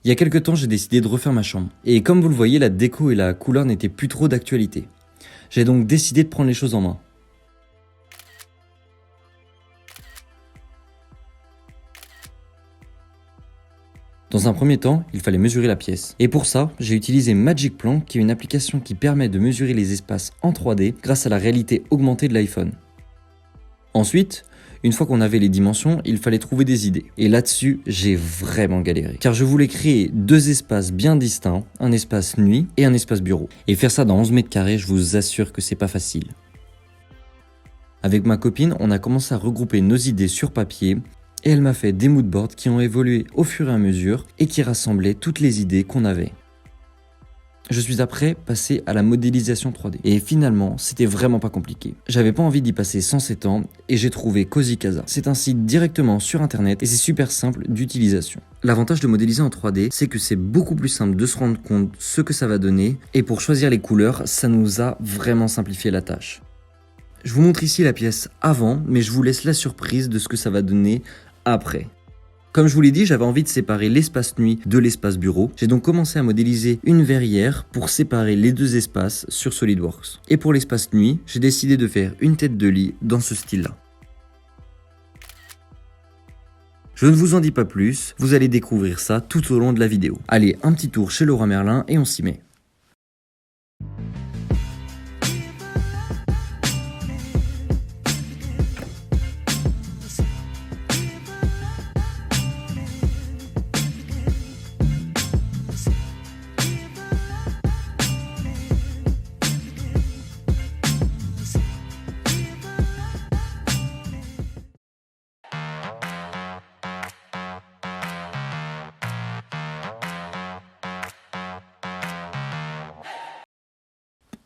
Il y a quelques temps, j'ai décidé de refaire ma chambre. Et comme vous le voyez, la déco et la couleur n'étaient plus trop d'actualité. J'ai donc décidé de prendre les choses en main. Dans un premier temps, il fallait mesurer la pièce. Et pour ça, j'ai utilisé Magic Plan, qui est une application qui permet de mesurer les espaces en 3D grâce à la réalité augmentée de l'iPhone. Ensuite, une fois qu'on avait les dimensions, il fallait trouver des idées. Et là-dessus, j'ai vraiment galéré. Car je voulais créer deux espaces bien distincts, un espace nuit et un espace bureau. Et faire ça dans 11 mètres carrés, je vous assure que c'est pas facile. Avec ma copine, on a commencé à regrouper nos idées sur papier et elle m'a fait des moodboards qui ont évolué au fur et à mesure et qui rassemblaient toutes les idées qu'on avait. Je suis après passé à la modélisation 3D et finalement c'était vraiment pas compliqué. J'avais pas envie d'y passer 107 ans et j'ai trouvé Cozy Casa. C'est un site directement sur internet et c'est super simple d'utilisation. L'avantage de modéliser en 3D, c'est que c'est beaucoup plus simple de se rendre compte ce que ça va donner et pour choisir les couleurs, ça nous a vraiment simplifié la tâche. Je vous montre ici la pièce avant, mais je vous laisse la surprise de ce que ça va donner après. Comme je vous l'ai dit, j'avais envie de séparer l'espace nuit de l'espace bureau. J'ai donc commencé à modéliser une verrière pour séparer les deux espaces sur SolidWorks. Et pour l'espace nuit, j'ai décidé de faire une tête de lit dans ce style-là. Je ne vous en dis pas plus, vous allez découvrir ça tout au long de la vidéo. Allez, un petit tour chez Leroy Merlin et on s'y met.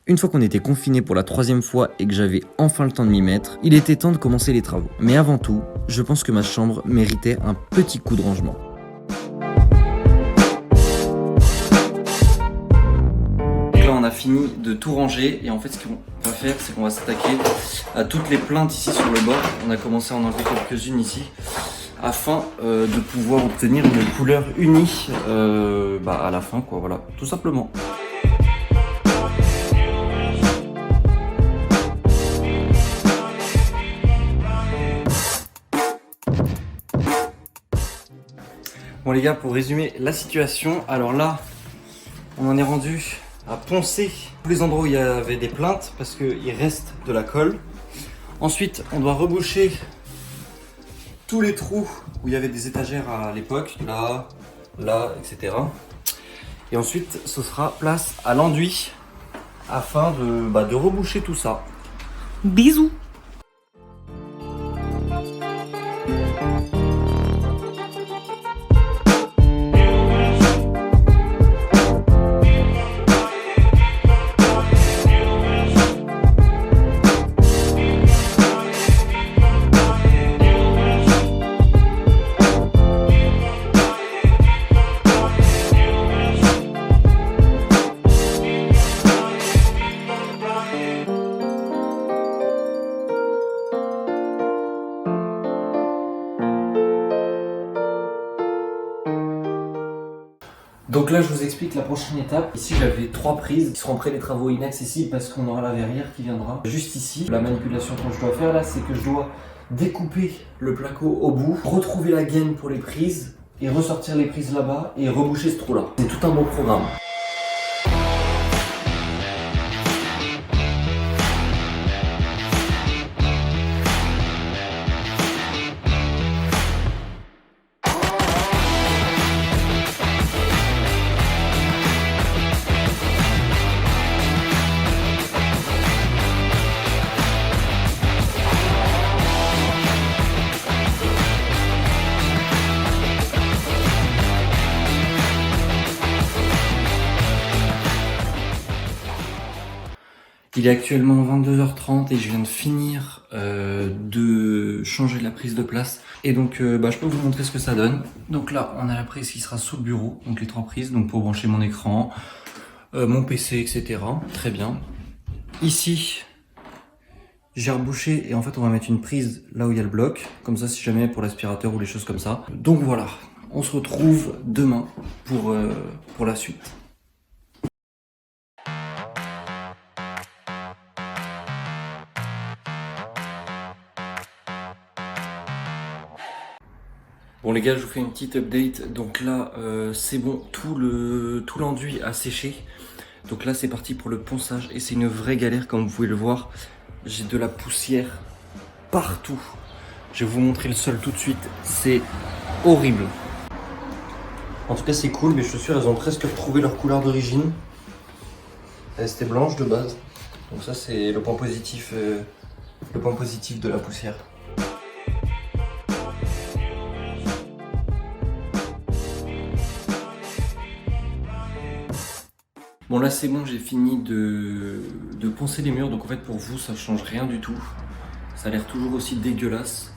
Une fois qu'on était confiné pour la 3e fois et que j'avais enfin le temps de m'y mettre, il était temps de commencer les travaux. Mais avant tout, je pense que ma chambre méritait un petit coup de rangement. Donc là on a fini de tout ranger et en fait ce qu'on va faire c'est qu'on va s'attaquer à toutes les plaintes ici sur le bord. On a commencé à en enlever quelques-unes ici afin de pouvoir obtenir une couleur unie à la fin quoi, voilà, tout simplement. Bon les gars, pour résumer la situation, alors là, on en est rendu à poncer tous les endroits où il y avait des plaintes parce qu'il reste de la colle. Ensuite, on doit reboucher tous les trous où il y avait des étagères à l'époque, là, là, etc. Et ensuite, ce sera place à l'enduit afin de reboucher tout ça. Bisous! Donc là je vous explique la prochaine étape. Ici j'avais 3 prises qui seront après les travaux inaccessibles parce qu'on aura la verrière qui viendra juste ici. La manipulation que je dois faire là, c'est que je dois découper le placo au bout, retrouver la gaine pour les prises et ressortir les prises là-bas et reboucher ce trou là. C'est tout un beau programme. Il est actuellement 22h30 et je viens de finir de changer la prise de place. Et donc je peux vous montrer ce que ça donne. Donc là on a la prise qui sera sous le bureau, donc les 3 prises, donc pour brancher mon écran, mon PC, etc. Très bien. Ici j'ai rebouché et en fait on va mettre une prise là où il y a le bloc, comme ça si jamais pour l'aspirateur ou les choses comme ça. Donc voilà, On se retrouve demain pour la suite. Bon les gars, je vous fais une petite update. Donc là, c'est bon, tout l'enduit a séché. Donc là, c'est parti pour le ponçage et c'est une vraie galère comme vous pouvez le voir. J'ai de la poussière partout. Je vais vous montrer le sol tout de suite. C'est horrible. En tout cas, c'est cool. Mes chaussures, elles ont presque retrouvé leur couleur d'origine. Elles étaient blanches de base. Donc ça, c'est le point positif de la poussière. Bon là c'est bon, j'ai fini de poncer les murs, donc en fait pour vous ça change rien du tout. Ça a l'air toujours aussi dégueulasse.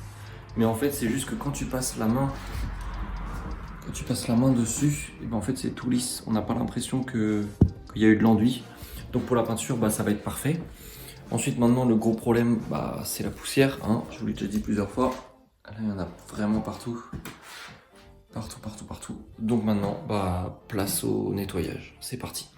Mais en fait c'est juste que quand tu passes la main dessus, et ben en fait c'est tout lisse. On n'a pas l'impression qu'il y a eu de l'enduit. Donc pour la peinture ça va être parfait. Ensuite maintenant le gros problème c'est la poussière, hein. Je vous l'ai déjà dit plusieurs fois. Là il y en a vraiment partout. Partout. Donc maintenant place au nettoyage. C'est parti.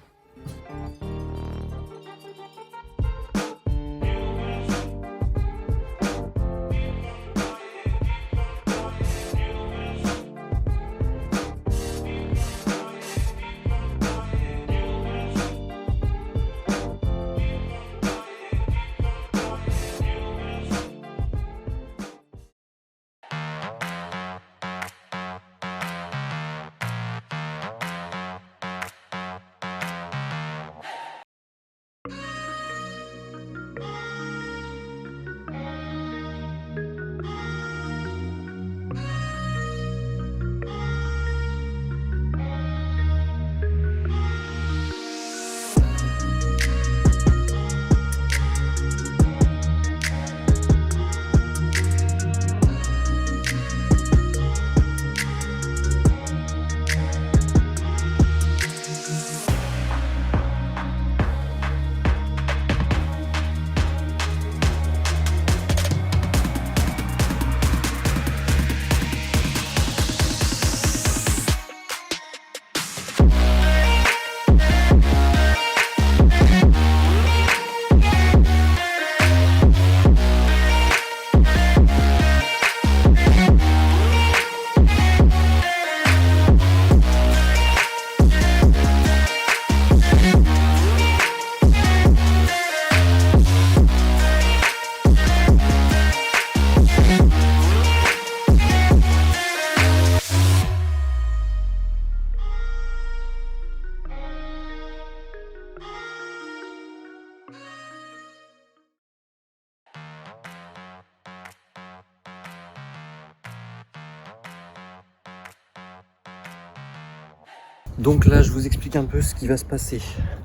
Donc là je vous explique un peu ce qui va se passer.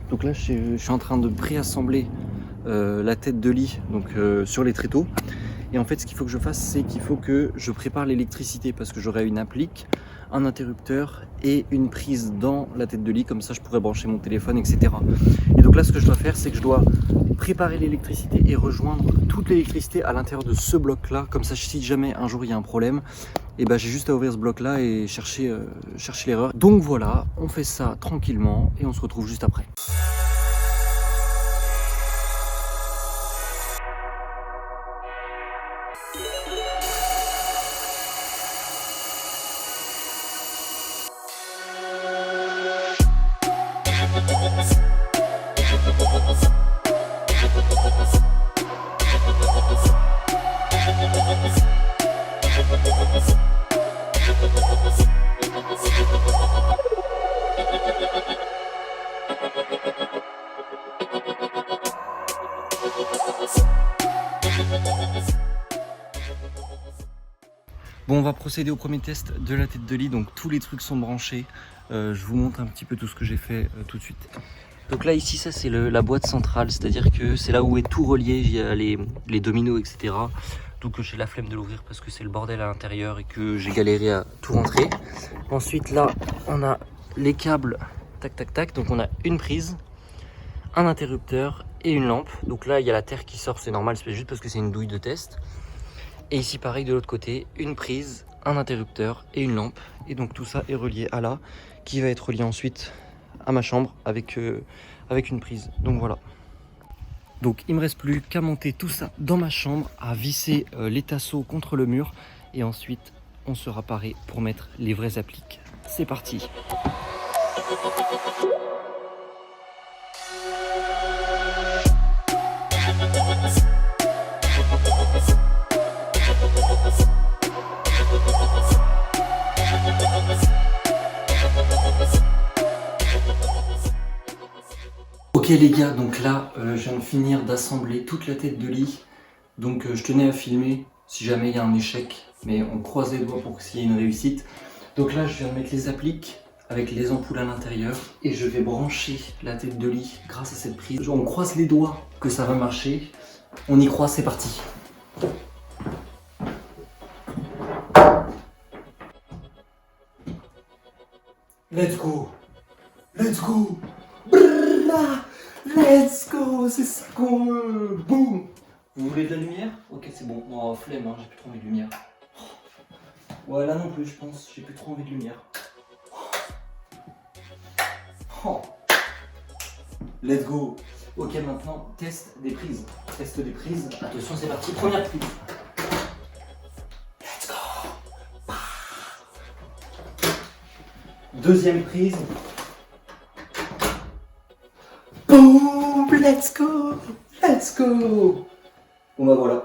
Donc là je suis en train de préassembler la tête de lit sur les tréteaux. Et en fait ce qu'il faut que je fasse, c'est qu'il faut que je prépare l'électricité parce que j'aurai une applique, un interrupteur et une prise dans la tête de lit, comme ça je pourrais brancher mon téléphone, etc. Et donc là ce que je dois faire, c'est que je dois préparer l'électricité et rejoindre toute l'électricité à l'intérieur de ce bloc là, comme ça si jamais un jour il y a un problème, et j'ai juste à ouvrir ce bloc là et chercher l'erreur. Donc voilà, on fait ça tranquillement et on se retrouve juste après. Bon, on va procéder au premier test de la tête de lit. Donc tous les trucs sont branchés. Je vous montre un petit peu tout ce que j'ai fait tout de suite. Donc là ici ça c'est la boîte centrale, c'est-à-dire que c'est là où est tout relié, il y a les dominos, etc. Donc j'ai la flemme de l'ouvrir parce que c'est le bordel à l'intérieur et que j'ai galéré à tout rentrer. Ensuite là on a les câbles, tac tac tac, donc on a une prise, un interrupteur et une lampe. Donc là il y a la terre qui sort, c'est normal, c'est juste parce que c'est une douille de test. Et ici pareil de l'autre côté, une prise, un interrupteur et une lampe. Et donc tout ça est relié à là, qui va être relié ensuite à ma chambre avec une prise. Donc voilà. Donc il me reste plus qu'à monter tout ça dans ma chambre, à visser les tasseaux contre le mur. Et ensuite, on sera paré pour mettre les vraies appliques. C'est parti! Ok les gars, donc là je viens de finir d'assembler toute la tête de lit. Donc je tenais à filmer si jamais il y a un échec, mais on croise les doigts pour qu'il y ait une réussite. Donc là je viens de mettre les appliques avec les ampoules à l'intérieur et je vais brancher la tête de lit grâce à cette prise. On croise les doigts que ça va marcher. On y croit, c'est parti. Let's go! Let's go! Brrrra, let's go! C'est ça qu'on veut! Boum! Vous voulez de la lumière? Ok, c'est bon. Oh, flemme, hein, j'ai plus trop envie de lumière. Ouais, là non plus, je pense. J'ai plus trop envie de lumière. Oh. Let's go! Ok, maintenant, test des prises. Test des prises. Attention, c'est parti. Première prise. Let's go! Deuxième prise. Boum! Let's go! Let's go! Bon bah voilà.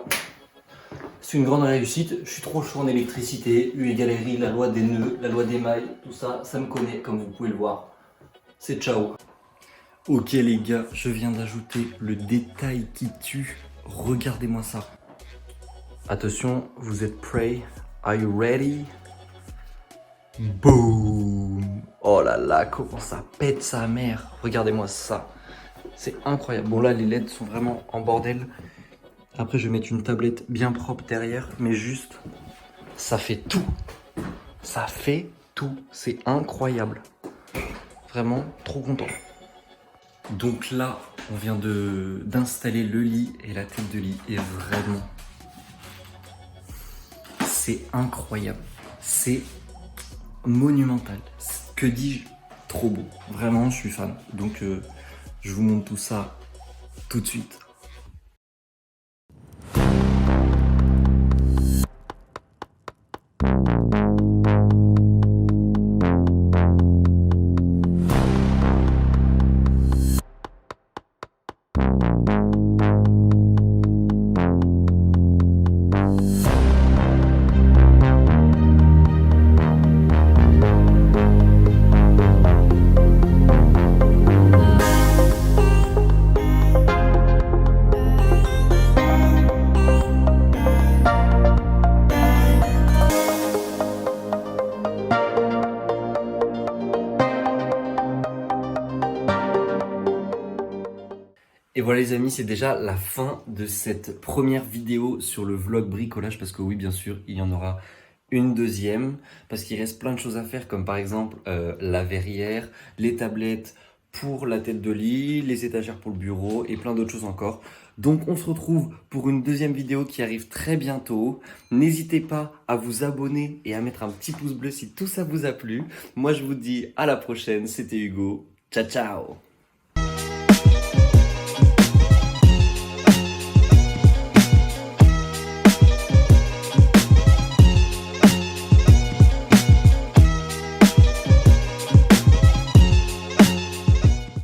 C'est une grande réussite. Je suis trop chaud en électricité. U égale RI, la loi des nœuds, la loi des mailles, tout ça, ça me connaît comme vous pouvez le voir. C'est ciao. Ok les gars, je viens d'ajouter le détail qui tue. Regardez-moi ça. Attention, vous êtes prêts? Are you ready? Boum! Oh là là, comment ça pète sa mère. Regardez-moi ça. C'est incroyable. Bon là, les LED sont vraiment en bordel. Après, je vais mettre une tablette bien propre derrière. Mais juste, ça fait tout. Ça fait tout. C'est incroyable. Vraiment, trop content. Donc là, on vient d'installer le lit et la tête de lit. Et vraiment, c'est incroyable. C'est monumental. Que dis-je? Trop beau. Vraiment, je suis fan. Donc, je vous montre tout ça tout de suite. Et voilà les amis, c'est déjà la fin de cette première vidéo sur le vlog bricolage, parce que oui, bien sûr, il y en aura une deuxième, parce qu'il reste plein de choses à faire, comme par exemple la verrière, les tablettes pour la tête de lit, les étagères pour le bureau et plein d'autres choses encore. Donc on se retrouve pour une deuxième vidéo qui arrive très bientôt. N'hésitez pas à vous abonner et à mettre un petit pouce bleu si tout ça vous a plu. Moi je vous dis à la prochaine, c'était Hugo. Ciao ciao!